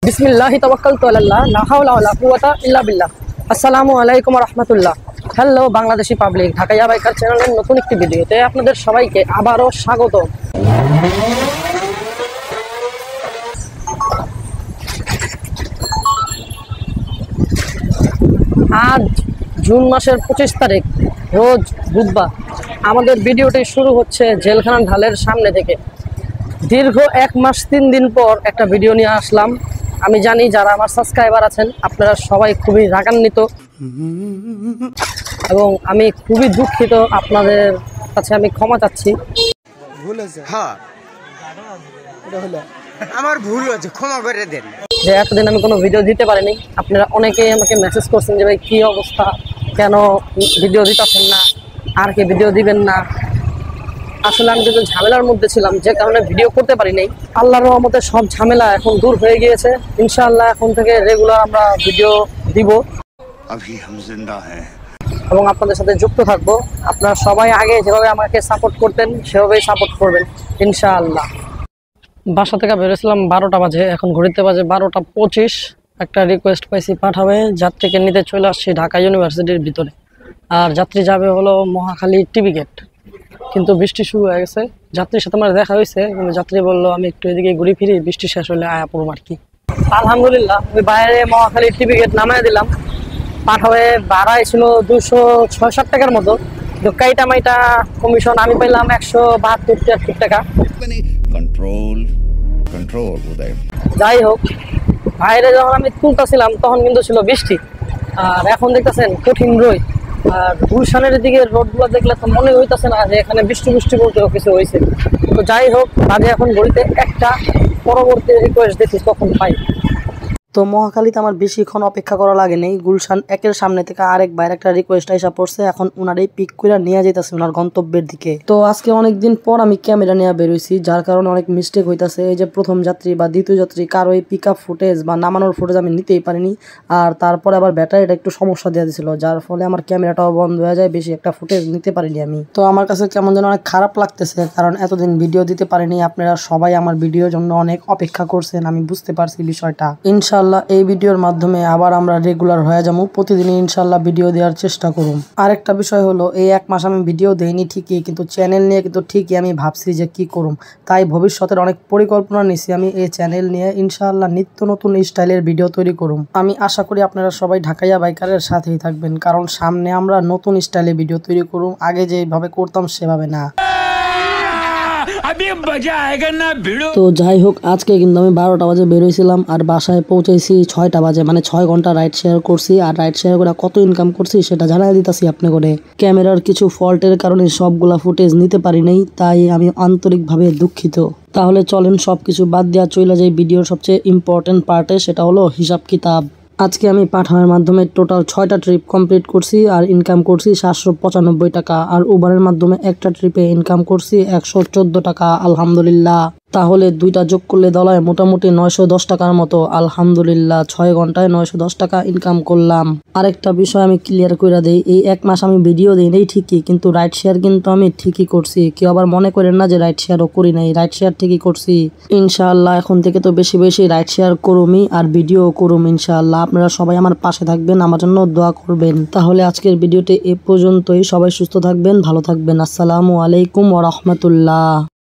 বিসমিল্লাহি তাওয়াক্কালতু আলাল্লাহ লা হাওলা ওয়ালা কুওয়াতা ইল্লা বিল্লাহ। আসসালামু আলাইকুম ওয়া রাহমাতুল্লাহ। হ্যালো বাংলাদেশি পাবলিক, ঢাকাইয়া বাইকার চ্যানেলের নতুন একটি ভিডিওতে আপনাদের সবাইকে আবারও স্বাগত। আজ জুন মাসের 25 তারিখ, রোজ বুধবার। আমাদের ভিডিওটি শুরু হচ্ছে জেলখানা ঢালের সামনে থেকে। দীর্ঘ 1 মাস 3 দিন পর একটা ভিডিও নিয়ে আসলাম। আমি জানি যারা আমার সাবস্ক্রাইবার আছেন আপনারা সবাই খুবই রাগান্বিত এবং আমি খুবই দুঃখিত। আপনাদের কাছে আমি ক্ষমা চাচ্ছি। ভুল হয়েছে, হ্যাঁ এটা হলো আমার ভুল হয়েছে, ক্ষমা করে দেন। যে এতদিন আমি কোনো ভিডিও দিতে পারিনি। আপনারা অনেকেই আমাকে মেসেজ করছেন যে ভাই কী অবস্থা, কেন ভিডিও দিতেছেন না, আর কি ভিডিও দিবেন না। আসলে আমি কিন্তু ঝামেলার মধ্যে ছিলাম, যে কারণে ভিডিও করতে পারি নাই। আল্লাহর রহমতে সব ঝামেলা এখন দূর হয়ে গিয়েছে। ইনশাআল্লাহ এখন থেকে রেগুলার আমরা ভিডিও দিব এবং আপনাদের সাথে যুক্ত থাকবো। আপনারা সবাই আগে যেভাবে আমাকে সাপোর্ট করতেন সেভাবেই সাপোর্ট করবেন ইনশাআল্লাহ। বাসা থেকে বেরোছিলাম 12টা বাজে, এখন ঘড়িতে বাজে 12টা 25। একটা রিকোয়েস্ট পাইছি পাঠাবে, যাত্রীকে নিতে চলে আসছি ঢাকা ইউনিভার্সিটির ভিতরে। আর যাত্রী যাবে হলো মহাখালী টিভি গেট। কিন্তু বৃষ্টি শুরু হয়ে গেছে। যাত্রীর সাথে আমার দেখা হয়েছে, কিন্তু যাত্রী বললো আমি একটু এদিকে ঘুরে ফিরি, বৃষ্টি শেষ হলে আয়া পড়ব আর কি। আলহামদুলিল্লাহ ওই বাইরে মহাখালী টিভি গেট নামায় দিলাম। পাঠাবে ভাড়াই ছিল 266 টাকার মতো। কাইটা মাইটা কমিশন আমি পাইলাম 172 টাকা। যাই হোক, বাইরে যখন আমি তুলতেছিলাম তখন কিন্তু ছিল বৃষ্টি, আর এখন দেখতেছেন কঠিন রোদ। আর গুলশানের দিকে রোডগুলো দেখলে তো মনে হইতেছে না যে এখানে বৃষ্টি বৃষ্টি বলতেও কিছু হয়েছে। তো যাই হোক, বাজে এখন ঘড়িতে একটা। পরবর্তী রিকোয়েস্ট দেখি কখন পাই। তো মহাখালীতে আমার বেশিক্ষণ অপেক্ষা করা লাগে নেই। গুলশান 1-এর সামনে থেকে আরেক বাইরে একটা রিকোয়েস্ট আইসা পড়ছে। এখন উনারই পিক করে নিয়ে যেতেছে ওনার গন্তব্যের দিকে। তো আজকে অনেকদিন পর আমি ক্যামেরা নিয়ে বেরোইছি, যার কারণে অনেক মিস্টেক হইতাছে। এই যে প্রথম যাত্রী বা দ্বিতীয় যাত্রী কারোই পিক আপ ফুটেজ বা নামানোর ফুটেজ আমি নিতেই পারিনি। আর তারপরে আবার ব্যাটারিটা একটু সমস্যা দিয়ে দিয়েছিল, যার ফলে আমার ক্যামেরাটাও বন্ধ হয়ে যায়, বেশি একটা ফুটেজ নিতে পারিনি আমি। তো আমার কাছে কেমন যেন অনেক খারাপ লাগতেছে, কারণ এতদিন ভিডিও দিতে পারিনি। আপনারা সবাই আমার ভিডিওর জন্য অনেক অপেক্ষা করছেন, আমি বুঝতে পারছি বিষয়টা। ইনশাআল্লাহ এই ভিডিওর মাধ্যমে আবার আমরা রেগুলার হয়ে যাবো, প্রতিদিনই ইনশাআল্লাহ ভিডিও দেওয়ার চেষ্টা করুন। আরেকটা বিষয় হলো, এই 1 মাস আমি ভিডিও দেইনি ঠিকই, কিন্তু চ্যানেল নিয়ে কিন্তু ঠিকই আমি ভাবছি যে কি করুম। তাই ভবিষ্যতের অনেক পরিকল্পনা নিছি আমি এই চ্যানেল নিয়ে। ইনশাআল্লাহ নিত্য নতুন স্টাইলের ভিডিও তৈরি করুম। আমি আশা করি আপনারা সবাই ঢাকাইয়া বাইকারের সাথেই থাকবেন, কারণ সামনে আমরা নতুন স্টাইলে ভিডিও তৈরি করুম, আগে যেভাবে করতাম সেভাবে না। তো যাই হোক, আজকে কিন্তু আমি 12টা বাজে বেরোইছিলাম আর বাসায় পৌঁছেছি 6টা বাজে, মানে 6 ঘন্টা রাইড শেয়ার করছি। আর রাইড শেয়ার করে কত ইনকাম করছি সেটা জানাই দিতেছি আপনি করে। ক্যামেরার কিছু ফল্টের কারণে সবগুলা ফুটেজ নিতে পারি নাই, তাই আমি আন্তরিকভাবে দুঃখিত। তাহলে চলেন সবকিছু বাদ দেওয়া চলে যাই ভিডিওর সবচেয়ে ইম্পর্টেন্ট পার্টে, সেটা হলো হিসাব কিতাব। আজকে আমি পাঠানোর মাধ্যমে টোটাল 6টা ট্রিপ কমপ্লিট করছি আর ইনকাম করছি 795 টাকা। আর উবারের মাধ্যমে একটা ট্রিপে ইনকাম করছি 114 টাকা। আলহামদুলিল্লাহ। তাহলে 2টা যোগ করলে দলায় মোটামুটি 910 টাকার মতো। আলহামদুলিল্লাহ, 6 ঘন্টায় 910 টাকা ইনকাম করলাম। আরেকটা বিষয় আমি ক্লিয়ার করে দেই, এই 1 মাস আমি ভিডিও দিই নেই ঠিকই, কিন্তু রাইড শেয়ার কিন্তু আমি ঠিকই করছি। কেউ আবার মনে করেন না যে রাইড শেয়ারও করি নাই, রাইড শেয়ার ঠিকই করছি। ইনশাআল্লাহ এখন থেকে তো বেশি বেশি রাইড শেয়ার করুমই আর ভিডিও করুম ইনশাআল্লাহ। আপনারা সবাই আমার পাশে থাকবেন, আমার জন্য দোয়া করবেন। তাহলে আজকের ভিডিওটি এ পর্যন্তই। সবাই সুস্থ থাকবেন, ভালো থাকবেন। আসসালামু আলাইকুম ওয়া রাহমাতুল্লাহ।